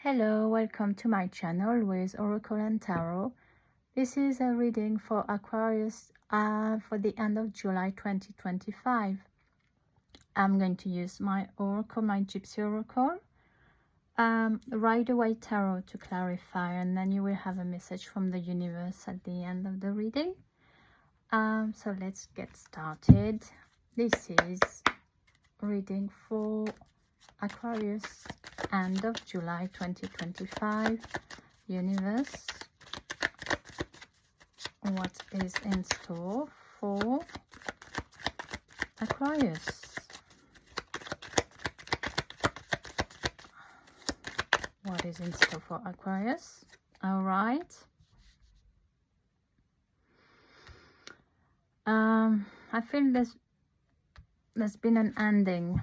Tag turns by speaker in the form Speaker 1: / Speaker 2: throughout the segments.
Speaker 1: Hello, welcome to my channel with Oracle and Tarot. This is a reading for Aquarius for the end of July 2025. I'm going to use my Oracle, my Gypsy Oracle, right away Tarot to clarify, and then you will have a message from the universe at the end of the reading. So let's get started. This is reading for Aquarius end of July 2025. Universe, what is in store for Aquarius? What is in store for Aquarius? All right. I feel there's been an ending.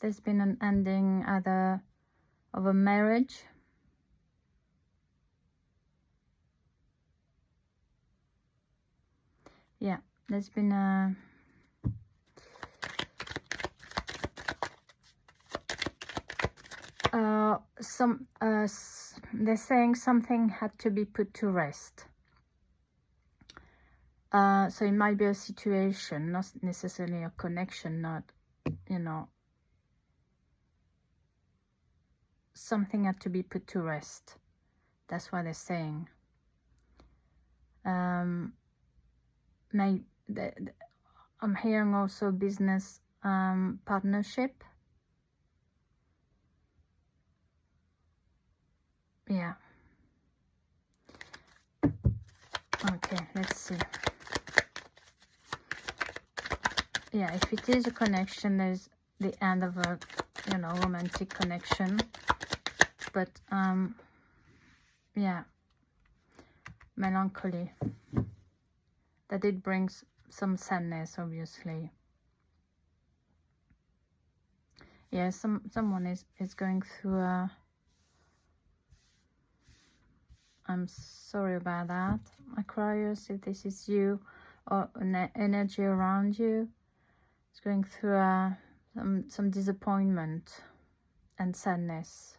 Speaker 1: There's been an ending either of a marriage, yeah, there's been a they're saying something had to be put to rest. So it might be a situation, not necessarily a connection, not, you know, something had to be put to rest. That's what they're saying. I'm hearing also business partnership. Yeah. Okay, let's see. Yeah, if it is a connection, there's the end of a, you know, romantic connection. But yeah, melancholy. That it brings some sadness, obviously. Yeah, someone is going through a, I'm sorry about that, Aquarius, if this is you or an energy around you, it's going through some disappointment and sadness.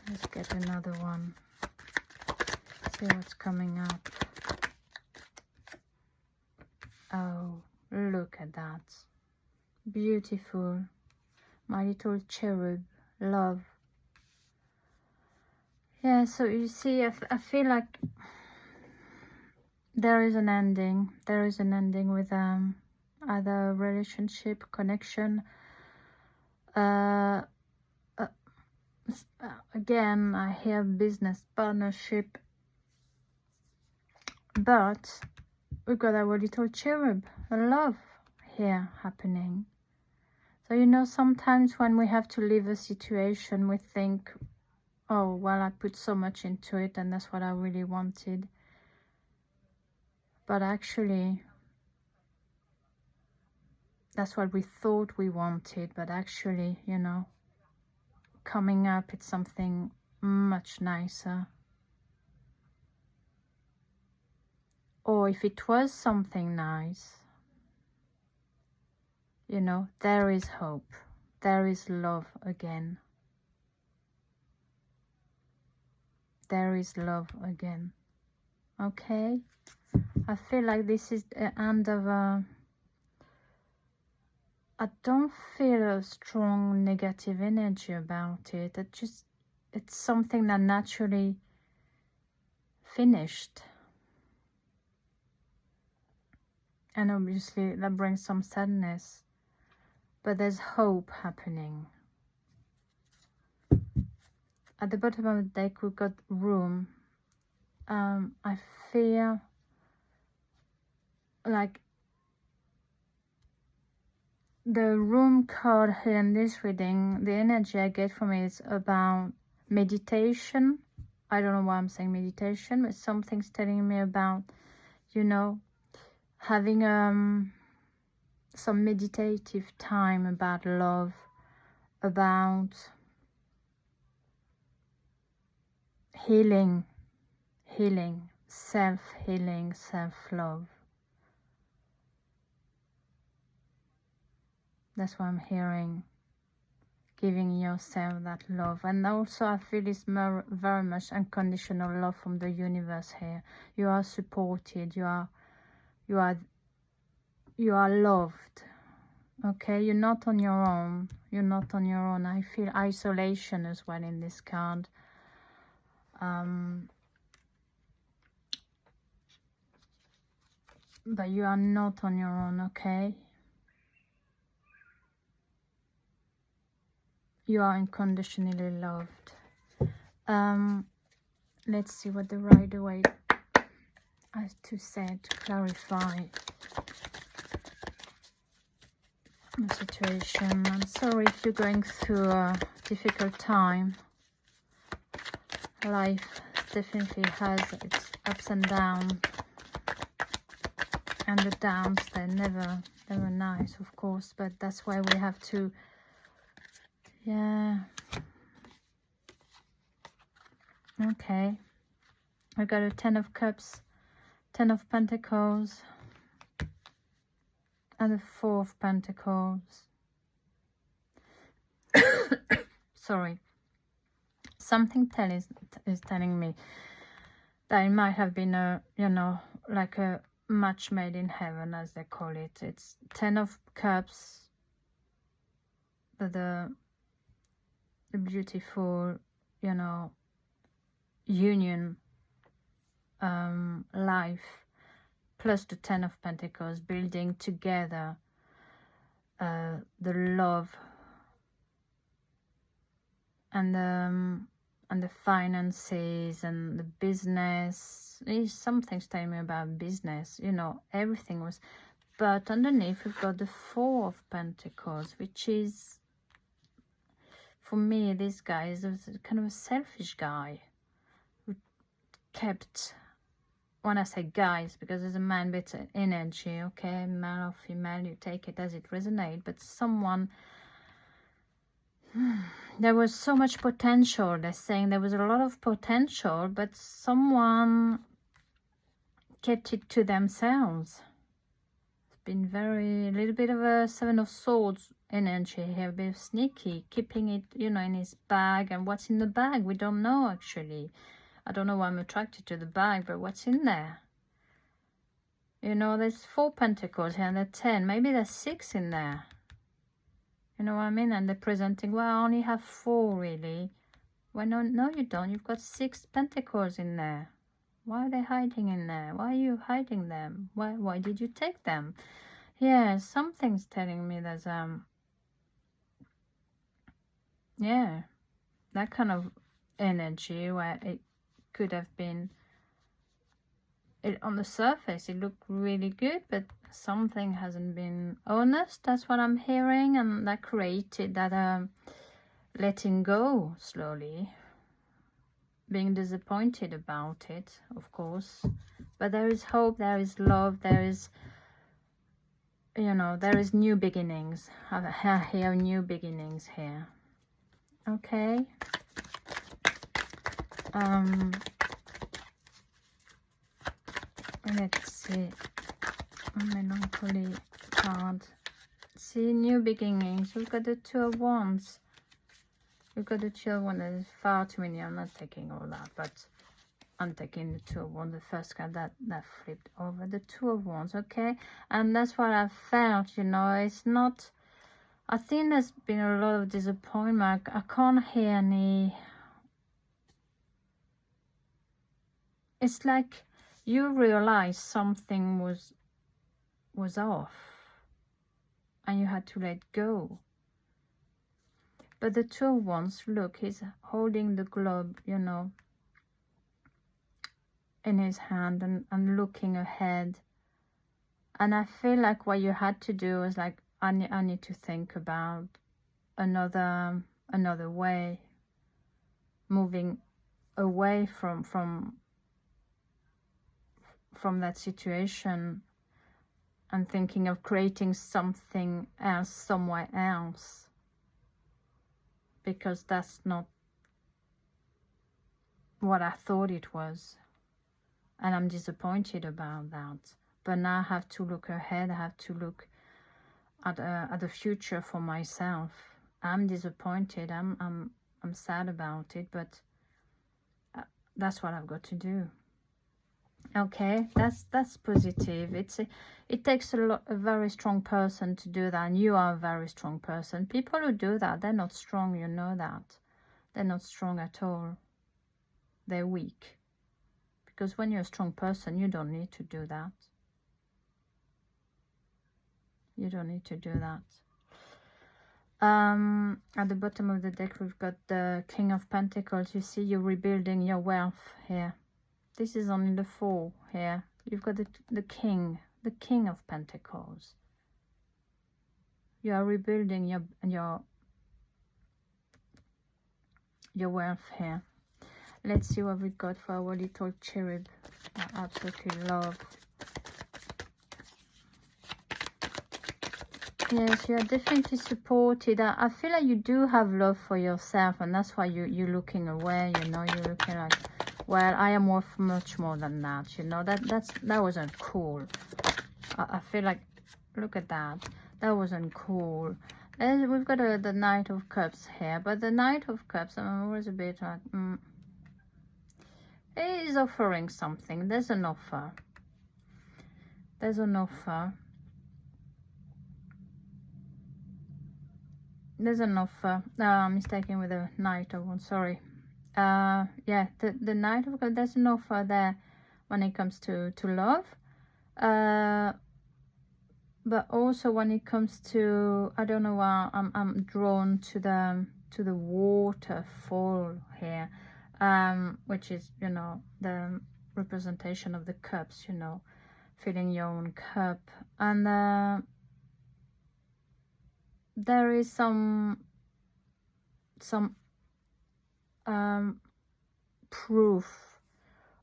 Speaker 1: Let's get another one. See what's coming up. Oh, look at that. Beautiful. My little cherub. Love. Yeah, so you see, I feel like there is an ending. There is an ending with either a relationship, connection. Again, I hear business partnership. But we've got our little cherub, a love here happening. So, you know, sometimes when we have to leave a situation, we think, oh, well, I put so much into it and that's what I really wanted. But actually, that's what we thought we wanted. But actually, you know, coming up, it's something much nicer. Or if it was something nice, you know, there is hope. There is love again. There is love again. Okay? I feel like this is the end of a... I don't feel a strong negative energy about it. It's something that naturally finished. And obviously that brings some sadness. But there's hope happening. At the bottom of the deck, we've got room. I feel like the room card here in this reading, the energy I get from it is about meditation. I don't know why I'm saying meditation, but something's telling me about, you know, having some meditative time about love, about healing, self-healing, self-love. That's what I'm hearing. Giving yourself that love. And also I feel it's very much unconditional love from the universe here. You are supported. You are loved. Okay, you're not on your own. You're not on your own. I feel isolation as well in this card. But you are not on your own, okay? You are unconditionally loved. Let's see what the Rider-Waite has to say to clarify the situation. I'm sorry if you're going through a difficult time. Life definitely has its ups and downs, and the downs, they're never nice, of course, but that's why we have to, yeah. Okay, I got a 10 of Cups, 10 of Pentacles, and a 4 of Pentacles. Sorry, something is telling me that it might have been a, you know, like a match made in heaven, as they call it. It's 10 of Cups, the beautiful, you know, union, life, plus the 10 of Pentacles, building together the love and the finances and the business. Something's telling me about business, you know, everything was, but underneath we've got the 4 of Pentacles, which is, for me, this guy is a kind of a selfish guy who kept, when I say guys, because there's a man bit energy, okay, male or female, you take it as it resonates, but someone, there was so much potential. They're saying there was a lot of potential, but someone kept it to themselves. It's been a little bit of a 7 of Swords energy here, a bit of sneaky, keeping it, you know, in his bag. And what's in the bag, we don't know, actually. I don't know why I'm attracted to the bag, but what's in there? You know, there's 4 Pentacles here and there's 10. Maybe there's 6 in there. You know what I mean? And they're presenting, well, I only have 4, really. Well, no, you don't. You've got 6 Pentacles in there. Why are they hiding in there? Why are you hiding them? Why did you take them? Yeah, something's telling me there's, yeah, that kind of energy where it could have been, on the surface it looked really good, but something hasn't been honest. That's what I'm hearing, and that created that letting go slowly, being disappointed about it, of course. But there is hope, there is love, there is, you know, there is new beginnings. I hear new beginnings here. Okay. Let's see, melancholy card. See, new beginnings. We've got the 2 of Wands. We've got the 2 of Wands. There's far too many. I'm not taking all that, but I'm taking the 2 of Wands, the first card that flipped over. The 2 of Wands, okay? And that's what I felt, you know. It's not, I think there's been a lot of disappointment. I can't hear any, it's like you realize something was off and you had to let go. But the 2 of Wands, look, he's holding the globe, you know, in his hand and looking ahead. And I feel like what you had to do is like, I need to think about another way, moving away from that situation, and thinking of creating something else somewhere else, because that's not what I thought it was, and I'm disappointed about that. But now I have to look ahead. I have to look at the future for myself. I'm disappointed. I'm sad about it, but that's what I've got to do. Okay, that's positive. It takes a very strong person to do that, and you are a very strong person. People who do that, they're not strong, you know that. They're not strong at all. They're weak. Because when you're a strong person, you don't need to do that. You don't need to do that. At the bottom of the deck, we've got the King of Pentacles. You see, you're rebuilding your wealth here. This is only the 4 here. You've got the King of Pentacles. You are rebuilding your wealth here. Let's see what we've got for our little cherub. I absolutely love. Yes, you are definitely supported. I feel like you do have love for yourself, and that's why you're looking away. You know, you're looking like, well, I am worth much more than that. You know, that wasn't cool. I feel like, look at that. That wasn't cool. And we've got the Knight of Cups here, but the Knight of Cups, I'm always a bit like, he is offering something. There's an offer. There's an offer. There's an offer. I'm mistaken with the Knight of one. Sorry. Yeah, the Knight of Cups. There's an offer there when it comes to love. But also when it comes to, I don't know why I'm drawn to the waterfall here. Which is, you know, the representation of the cups, you know, filling your own cup. And there is some proof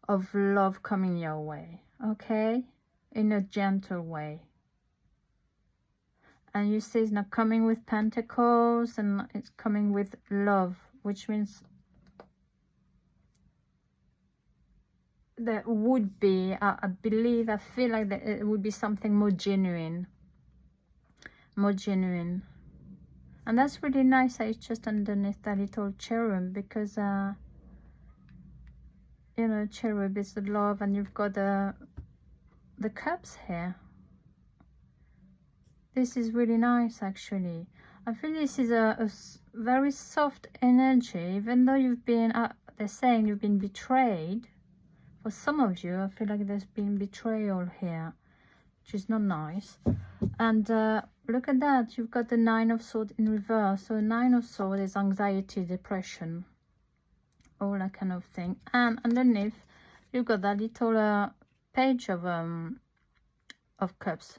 Speaker 1: of love coming your way, okay, in a gentle way. And you see it's not coming with pentacles, and it's coming with love, which means there would be, I believe, I feel like that it would be something more genuine. And that's really nice that it's just underneath that little cherub, because you know, cherub is the love, and you've got the cups here. This is really nice, actually. I feel this is a very soft energy, even though you've been, they're saying you've been betrayed. For some of you, I feel like there's been betrayal here, which is not nice. And look at that, you've got the 9 of Swords in reverse. So 9 of Swords is anxiety, depression, all that kind of thing. And underneath, you've got that little page of Cups,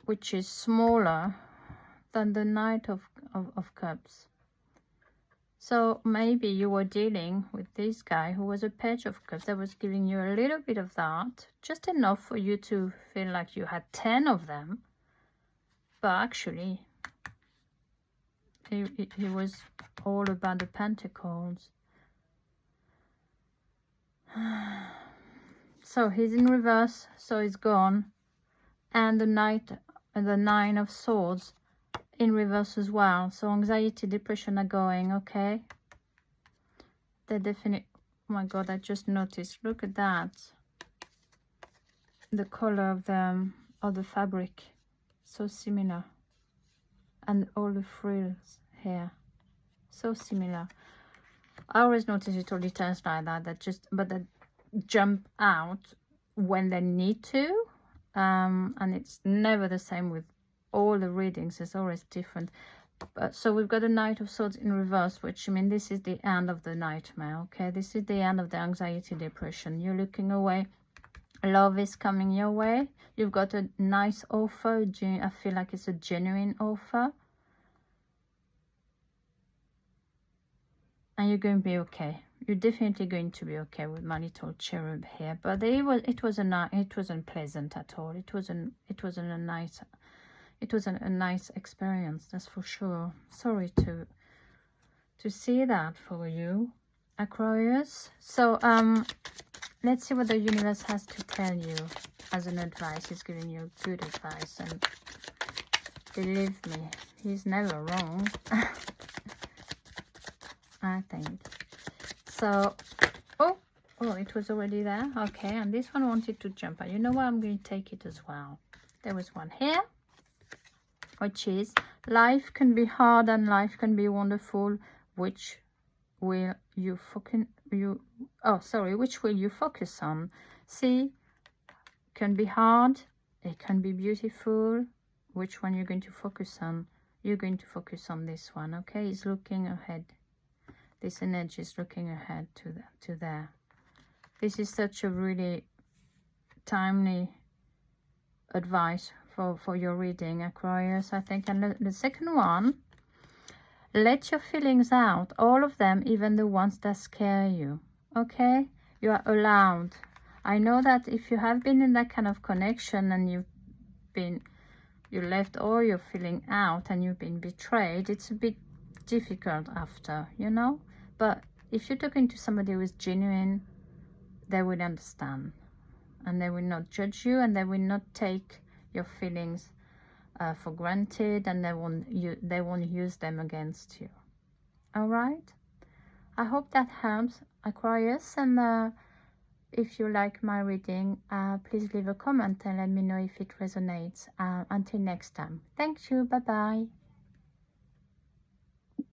Speaker 1: which is smaller than the Knight of Cups. So maybe you were dealing with this guy who was a Page of Cups that was giving you a little bit of that, just enough for you to feel like you had 10 of them. But actually, it was all about the Pentacles. So he's in reverse, so he's gone. And the 9 of Swords in reverse as well. So anxiety, depression are going, okay. They're definitely, oh my god, I just noticed, look at that, the color of the fabric, so similar, and all the frills here, so similar. I always notice little details like that but that jump out when they need to, and it's never the same with all the readings. It's always different. So we've got a Knight of Swords in reverse, which, I mean, this is the end of the nightmare, okay. This is the end of the anxiety, depression. You're looking away, love is coming your way. You've got a nice offer. I feel like it's a genuine offer, and you're going to be okay. You're definitely going to be okay with my little cherub here. But it wasn't pleasant at all. It wasn't a nice experience, that's for sure. Sorry to see that for you, Aquarius. So let's see what the universe has to tell you as an advice. It's giving you good advice, and Believe me, he's never wrong. I think. So, oh, it was already there. Okay, and this one wanted to jump out. You know what? I'm going to take it as well. There was one here, which is life can be hard and life can be wonderful. Which will you which will you focus on? See, can be hard, it can be beautiful. Which one you're going to focus on? You're going to focus on this one. Okay, it's looking ahead. This energy is looking ahead to there. This is such a really timely advice for your reading, Aquarius, I think. And the second one, let your feelings out, all of them, even the ones that scare you. Okay, you are allowed. I know that if you have been in that kind of connection and you left all your feeling out and you've been betrayed, it's a bit difficult after, you know. But if you're talking to somebody who is genuine, they will understand, and they will not judge you, and they will not take your feelings for granted, and they won't use them against you. All right, I hope that helps, Aquarius. And if you like my reading, please leave a comment and let me know if it resonates. Until next time, thank you, bye bye.